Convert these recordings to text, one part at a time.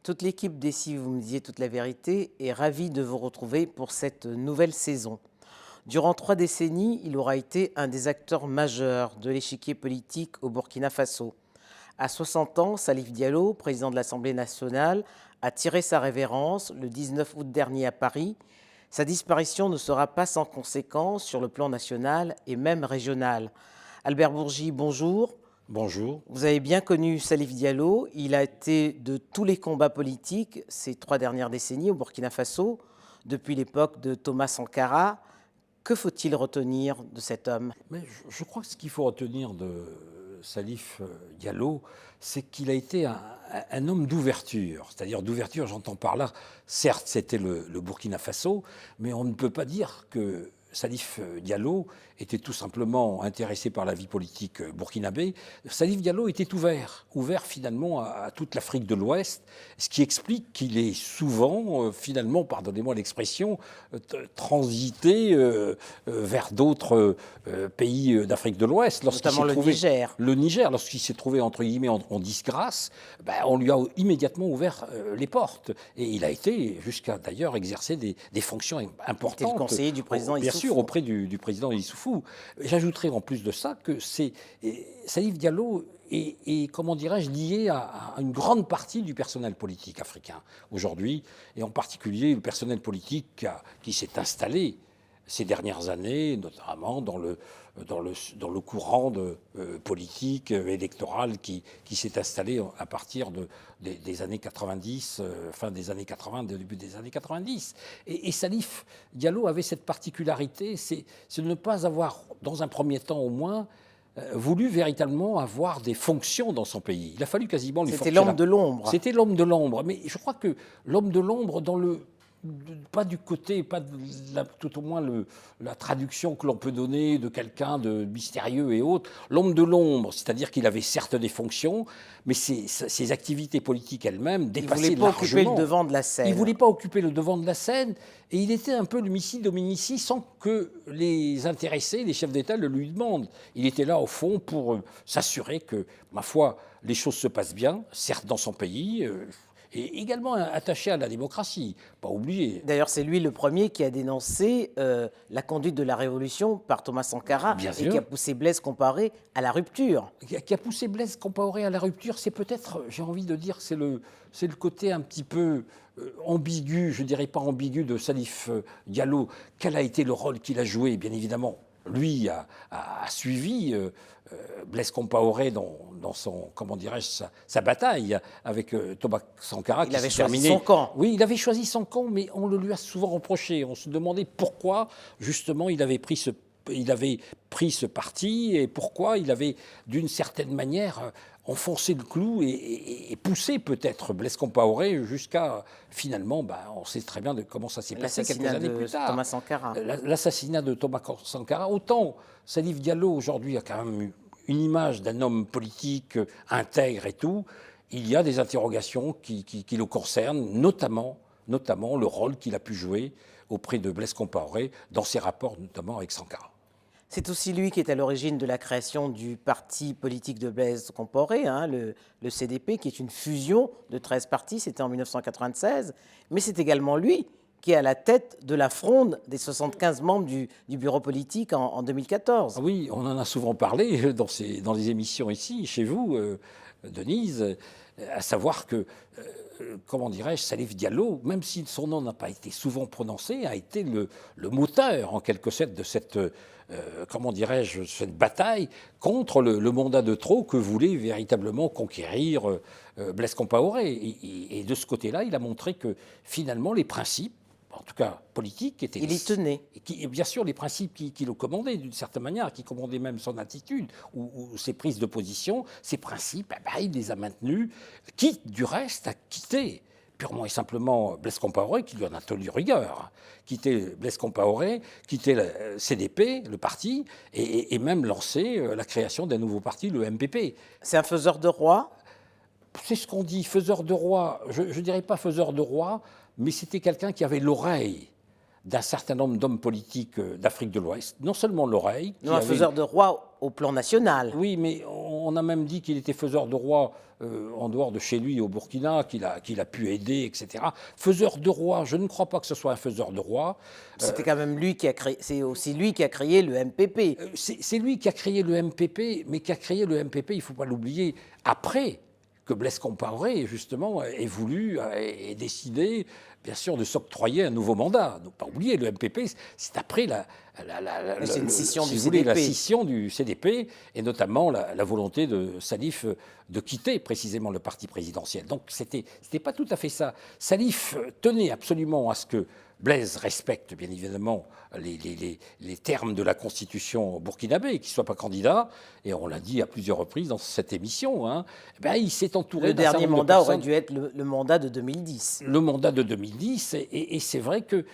Toute l'équipe d'Ici, vous me disiez toute la vérité, est ravie de vous retrouver pour cette nouvelle saison. Durant 3 décennies, il aura été un des acteurs majeurs de l'échiquier politique au Burkina Faso. À 60 ans, Salif Diallo, président de l'Assemblée nationale, a tiré sa révérence le 19 août dernier à Paris. Sa disparition ne sera pas sans conséquences sur le plan national et même régional. Albert Bourgi, bonjour. Bonjour. Vous avez bien connu Salif Diallo. Il a été de tous les combats politiques ces 3 dernières décennies au Burkina Faso, depuis l'époque de Thomas Sankara. Que faut-il retenir de cet homme? Mais je crois que ce qu'il faut retenir de Salif Diallo, c'est qu'il a été un homme d'ouverture. C'est-à-dire d'ouverture, j'entends par là, certes c'était le Burkina Faso, mais on ne peut pas dire que Salif Diallo était tout simplement intéressé par la vie politique burkinabé. Salif Diallo était ouvert finalement à toute l'Afrique de l'Ouest, ce qui explique qu'il est souvent, finalement, pardonnez-moi l'expression, transité vers d'autres pays d'Afrique de l'Ouest. Notamment le Niger. Le Niger, lorsqu'il s'est trouvé, entre guillemets, en disgrâce, ben, on lui a immédiatement ouvert les portes. Et il a été, jusqu'à d'ailleurs, exercer des fonctions importantes. Il était le conseiller du président Issoufou. Bien sûr, auprès du président Issoufou. J'ajouterai en plus de ça que Salif Diallo est, comment dirais-je, lié à une grande partie du personnel politique africain aujourd'hui, et en particulier le personnel politique qui s'est installé ces dernières années, notamment dans le courant politique électoral qui s'est installé à partir des années 90, fin des années 80, début des années 90. Et Salif Diallo avait cette particularité, c'est de ne pas avoir, dans un premier temps au moins, voulu véritablement avoir des fonctions dans son pays. Il a fallu quasiment lui C'était l'homme de l'ombre. C'était l'homme de l'ombre. Mais je crois que l'homme de l'ombre, pas du côté, pas de tout au moins la traduction que l'on peut donner de quelqu'un de mystérieux et autres, l'homme de l'ombre, c'est-à-dire qu'il avait certes des fonctions, mais ses activités politiques elles-mêmes dépassaient largement. Il ne voulait pas occuper le devant de la scène. Il ne voulait pas occuper le devant de la scène, et il était un peu le missi dominici sans que les intéressés, les chefs d'État, le lui demandent. Il était là, au fond, pour s'assurer que, ma foi, les choses se passent bien, certes dans son pays, et également attaché à la démocratie, pas oublier. D'ailleurs, c'est lui le premier qui a dénoncé la conduite de la révolution par Thomas Sankara et qui a poussé Blaise Compaoré à la rupture. Qui a poussé Blaise Compaoré à la rupture, c'est peut-être, j'ai envie de dire, c'est le côté un petit peu ambigu, je dirais pas ambigu, de Salif Diallo. Quel a été le rôle qu'il a joué? Bien évidemment, lui a suivi Blaise Compaoré dans son, comment dirais-je, sa bataille avec Thomas Sankara. Il avait choisi son camp. Oui, il avait choisi son camp, mais on le lui a souvent reproché. On se demandait pourquoi, justement, il avait pris ce parti et pourquoi il avait, d'une certaine manière, enfoncé le clou et poussé peut-être Blaise Compaoré jusqu'à, finalement, on sait très bien comment ça s'est passé quelques années plus tard. Thomas Sankara. L'assassinat de Thomas Sankara. Autant Salif Diallo, aujourd'hui, a quand même une image d'un homme politique intègre et tout. Il y a des interrogations qui le concernent, notamment le rôle qu'il a pu jouer auprès de Blaise Compaoré dans ses rapports, notamment avec Sankara. C'est aussi lui qui est à l'origine de la création du parti politique de Blaise Compaoré, le CDP, qui est une fusion de 13 partis, c'était en 1996. Mais c'est également lui qui est à la tête de la fronde des 75 membres du bureau politique en 2014. Ah oui, on en a souvent parlé dans les émissions ici, chez vous, Denise, à savoir que, comment dirais-je, Salif Diallo, même si son nom n'a pas été souvent prononcé, a été le moteur, en quelque sorte, de cette, comment dirais-je, cette bataille contre le mandat de trop que voulait véritablement conquérir Blaise Compaoré. Et de ce côté-là, il a montré que, finalement, les principes, en tout cas politique, était. Il y tenait. Et bien sûr, les principes qui le commandaient, d'une certaine manière, qui commandaient même son attitude ou ses prises de position, ces principes, il les a maintenus, quitte du reste à quitter purement et simplement Blaise Compaoré, qui lui en a tenu rigueur. Quitter Blaise Compaoré, quitter le CDP, le parti, et même lancer la création d'un nouveau parti, le MPP. C'est un faiseur de roi? C'est ce qu'on dit, faiseur de roi. Je ne dirais pas faiseur de roi, mais c'était quelqu'un qui avait l'oreille d'un certain nombre d'hommes politiques d'Afrique de l'Ouest. Non seulement l'oreille. Non, un faiseur de roi au plan national. Oui, mais on On a même dit qu'il était faiseur de roi en dehors de chez lui au Burkina, qu'il a pu aider, etc. Faiseur de roi, je ne crois pas que ce soit un faiseur de roi. C'était quand même lui qui a créé, c'est aussi lui qui a créé le MPP. C'est lui qui a créé le MPP, mais qui a créé le MPP, il ne faut pas l'oublier, après que Blaise Compaoré, justement, ait voulu et décidé, bien sûr, de s'octroyer un nouveau mandat. Ne pas oublier, le MPP, c'est après c'est une scission si du vous voulez, la CDP. scission du CDP, et notamment la volonté de Salif de quitter précisément le parti présidentiel. Donc c'était pas tout à fait ça. Salif tenait absolument à ce que Blaise respecte bien évidemment les termes de la constitution burkinabé, qu'il ne soit pas candidat, et on l'a dit à plusieurs reprises dans cette émission, hein, ben, il s'est entouré Le d'un certain dernier nombre de mandat aurait personnes. dû être le mandat de 2010. Le mandat de 2010, et c'est vrai que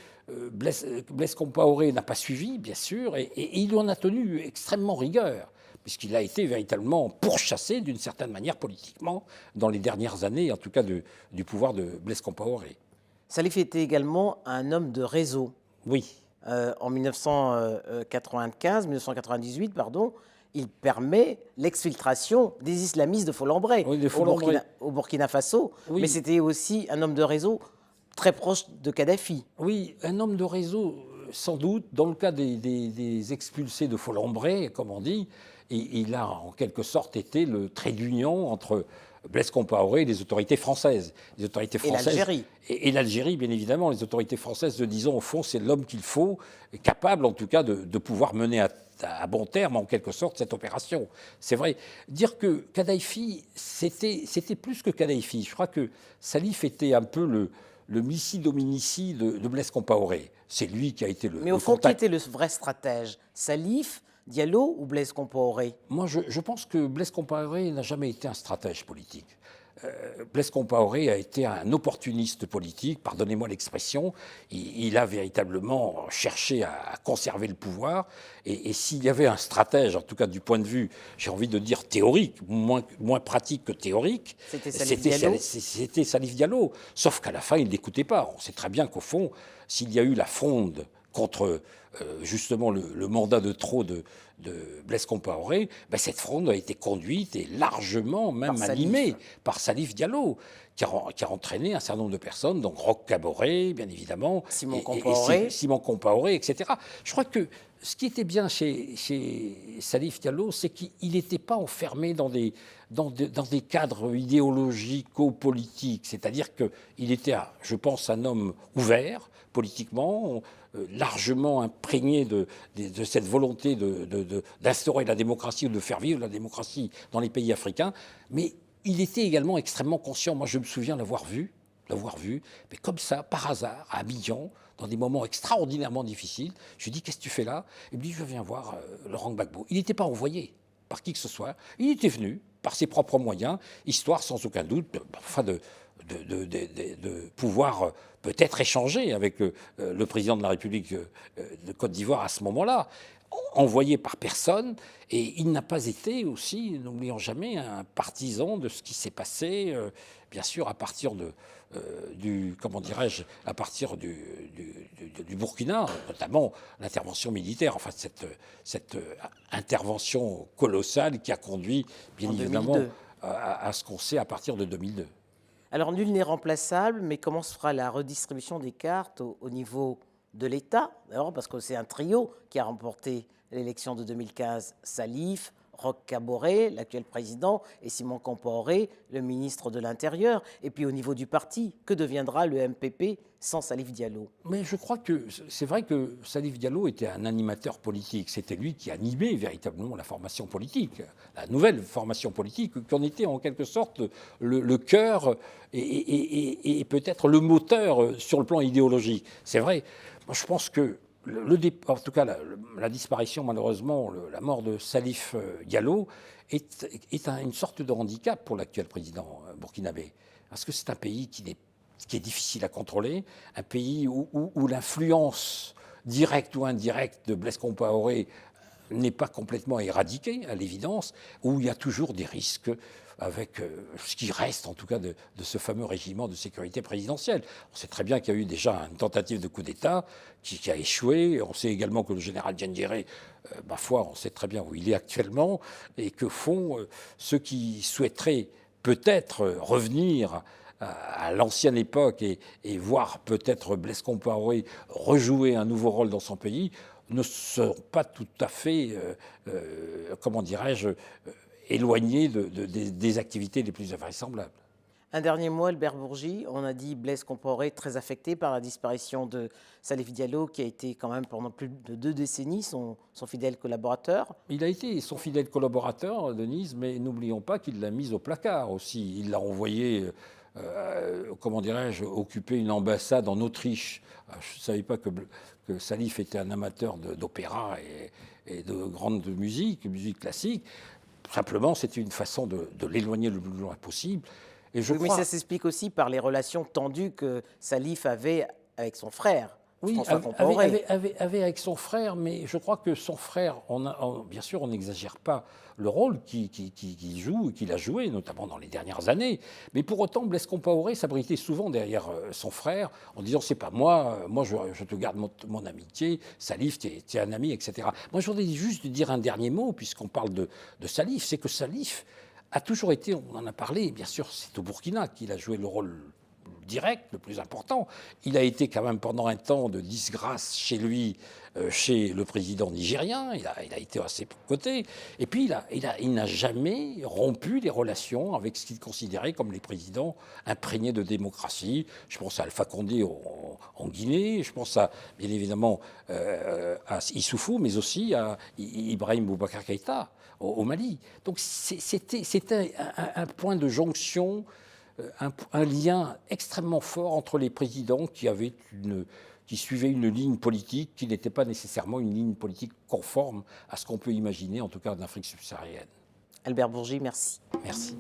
Blaise Compaoré n'a pas suivi, bien sûr, et il en a tenu extrêmement rigueur, puisqu'il a été véritablement pourchassé d'une certaine manière politiquement dans les dernières années, en tout cas du pouvoir de Blaise Compaoré. Salif était également un homme de réseau. Oui. En 1998, pardon, il permet l'exfiltration des islamistes de Folembray, Oui, de Folembray. Au Burkina Faso. Oui. Mais c'était aussi un homme de réseau très proche de Kadhafi. Oui, un homme de réseau, sans doute, dans le cas des expulsés de Folembray, comme on dit, il a en quelque sorte été le trait d'union entre Blaise Compaoré et les autorités françaises. Les autorités françaises. Et l'Algérie. Et l'Algérie, bien évidemment. Les autorités françaises se disant, au fond, c'est l'homme qu'il faut, capable en tout cas de pouvoir mener à bon terme, en quelque sorte, cette opération. C'est vrai. Dire que Kadhafi, c'était plus que Kadhafi. Je crois que Salif était un peu le missi dominici de Blaise Compaoré. C'est lui qui a été le Mais au fond, contact. qui était le vrai stratège? Salif, Diallo ou Blaise Compaoré? Moi, je pense que Blaise Compaoré n'a jamais été un stratège politique. Blaise Compaoré a été un opportuniste politique, pardonnez-moi l'expression. Il a véritablement cherché à conserver le pouvoir. Et s'il y avait un stratège, en tout cas du point de vue, j'ai envie de dire théorique, moins pratique que théorique, C'était Salif Diallo. C'était Salif Diallo. Sauf qu'à la fin, il ne l'écoutait pas. On sait très bien qu'au fond, s'il y a eu la fronde contre justement le mandat de trop de Blaise Compaoré, ben cette fronde a été conduite et largement même animée par Salif Diallo, qui a entraîné un certain nombre de personnes, donc Roch Kaboré, bien évidemment, Simon Compaoré, etc. Je crois que ce qui était bien chez Salif Diallo, c'est qu'il n'était pas enfermé dans des cadres idéologico-politiques, c'est-à-dire qu'il était, je pense, un homme ouvert politiquement, largement imprégné de cette volonté d'instaurer la démocratie ou de faire vivre la démocratie dans les pays africains, mais il était également extrêmement conscient. Moi, je me souviens l'avoir vu, mais comme ça, par hasard, à Abidjan, dans des moments extraordinairement difficiles. Je lui dis, qu'est-ce que tu fais là? Il me dit, je viens voir Laurent Gbagbo. Il n'était pas envoyé par qui que ce soit. Il était venu par ses propres moyens, histoire sans aucun doute, enfin de pouvoir peut-être échanger avec le président de la République de Côte d'Ivoire à ce moment-là, envoyé par personne, et il n'a pas été aussi, n'oublions jamais, un partisan de ce qui s'est passé, bien sûr, à partir du Burkina, notamment l'intervention militaire, enfin cette intervention colossale qui a conduit, bien évidemment, à ce qu'on sait à partir de 2002. Alors, nul n'est remplaçable, mais comment se fera la redistribution des cartes au niveau de l'État? D'abord, parce que c'est un trio qui a remporté l'élection de 2015, Salif, Roch Kaboré, l'actuel président, et Simon Compaoré, le ministre de l'Intérieur. Et puis au niveau du parti, que deviendra le MPP sans Salif Diallo? Mais je crois que c'est vrai que Salif Diallo était un animateur politique. C'était lui qui animait véritablement la formation politique, la nouvelle formation politique, qui en était en quelque sorte le cœur et peut-être le moteur sur le plan idéologique. C'est vrai. Moi, je pense que en tout cas, la disparition, malheureusement, la mort de Salif Diallo est une sorte de handicap pour l'actuel président burkinabé. Parce que c'est un pays qui est difficile à contrôler, un pays où l'influence directe ou indirecte de Blaise Compaoré n'est pas complètement éradiqué, à l'évidence, où il y a toujours des risques avec ce qui reste, en tout cas, de ce fameux régiment de sécurité présidentielle. On sait très bien qu'il y a eu déjà une tentative de coup d'État qui a échoué. On sait également que le général Diendéré, ma foi, on sait très bien où il est actuellement, et que font ceux qui souhaiteraient peut-être revenir à l'ancienne époque et voir peut-être Blaise Compaoré rejouer un nouveau rôle dans son pays, ne sont pas tout à fait, comment dirais-je, éloignés des activités les plus invraisemblables. Un dernier mot, Albert Bourgi. On a dit Blaise Compaoré très affecté par la disparition de Salif Diallo, qui a été quand même pendant plus de 2 décennies son fidèle collaborateur. Il a été son fidèle collaborateur, Denise, mais n'oublions pas qu'il l'a mis au placard aussi. Il l'a envoyé, comment dirais-je, occuper une ambassade en Autriche. Je ne savais pas que Salif était un amateur d'opéra et de grande musique classique. Simplement, c'était une façon de l'éloigner le plus loin possible. Et je Oui, mais crois, ça s'explique aussi par les relations tendues que Salif avait avec son frère, oui, François Compaoré. avait avec son frère, mais je crois que son frère, bien sûr, on n'exagère pas le rôle qu'il joue et qu'il a joué, notamment dans les dernières années. Mais pour autant, Blaise Compaoré s'abritait souvent derrière son frère en disant c'est pas moi, je te garde mon amitié, Salif, tu es un ami, etc. Moi, je voudrais juste dire un dernier mot, puisqu'on parle de Salif, c'est que Salif a toujours été, on en a parlé, bien sûr, c'est au Burkina qu'il a joué le rôle direct, le plus important. Il a été quand même pendant un temps de disgrâce chez lui, chez le président nigérien. Il a été à ses côtés. Et puis, il n'a jamais rompu les relations avec ce qu'il considérait comme les présidents imprégnés de démocratie. Je pense à Alpha Condé en Guinée. Je pense bien évidemment à Issoufou, mais aussi à Ibrahim Boubacar Keïta au Mali. Donc, c'était un point de jonction, un lien extrêmement fort entre les présidents qui suivaient une ligne politique qui n'était pas nécessairement une ligne politique conforme à ce qu'on peut imaginer, en tout cas en Afrique subsaharienne. Albert Bourgi, merci. Merci.